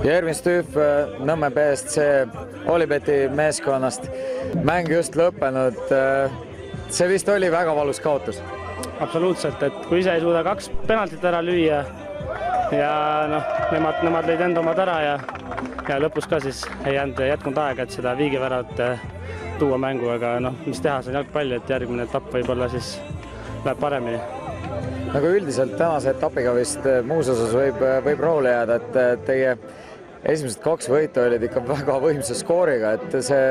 Järgmine Stüüf Nõmme BSC Olibeti meeskonnast. Mäng just lõppenud. See vist oli väga valus kaotus. Absoluutselt, et kui ise ei suuda 2 penaltit ära lüüa ja nemad lõid enda omad ära ja lõpus ka siis ei jätkunud aega, et seda viigiväravat tuua mängu, aga mis teha, see on jalgpalli, et järgmine etapp võib-olla siis läheb paremini. Nagu üldiselt tänase etapiga vist muus osas võib rahule jääda, et teie esimesed 2 võitu olid ikka väga võimsa skooriga, et see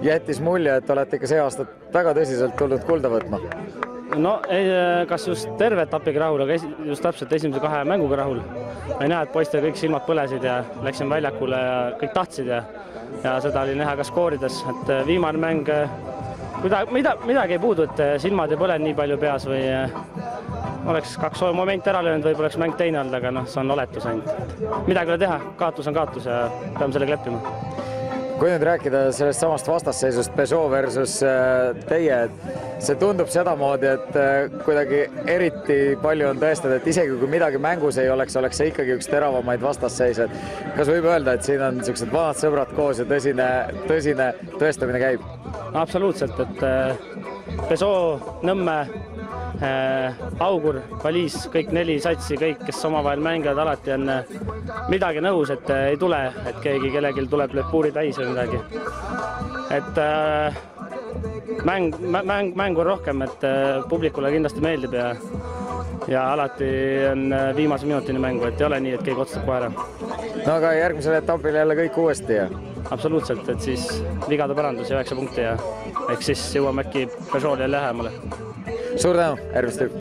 jättis mulje, et olete ikka see aasta väga tõsiselt tulnud kulda võtma. Kas just terve etapiga rahul, aga just täpselt esimese 2 mänguga rahul. Ma ei näe, et poistel kõik silmad põlesid ja läksin väljakule ja kõik tahtsid ja seda oli näha ka skoorides, et viimane mäng, midagi ei puudu, et silmad ei põle nii palju peas või oleks 2 momenti ära löönud, võib-olla oleks mäng teine olnud, aga see on oletus ainult. Midagi ei ole teha, kaotus on kaotus ja peame sellega leppima. Kui nüüd rääkida sellest samast vastasseisust Peugeot versus teie, see tundub sedamoodi, et kuidagi eriti palju on tõestanud, et isegi kui midagi mängus ei oleks see ikkagi üks teravamaid vastasseise. Kas võib öelda, et siin on sellised vanad sõbrad koos ja tõsine tõestamine käib? Absoluutselt, et Peugeot, Nõmme, Augur, Valiis, kõik 4 satsi, kõik, kes omavahel mängivad, alati on midagi nõus, et ei tule, et kellelgi tuleb puuri täis või midagi. Et mäng on rohkem, et publikule kindlasti meeldib ja alati on viimase minutini mängu, et ei ole nii, et keegi otsustab kohe ära. Aga järgmisel etapil jälle kõik uuesti ja? Absoluutselt, et siis vigade parandus ja 9 punkti ja eks siis jõuame äkki Peugeot'le lähemale. Suur tänu, järgmist tüüp!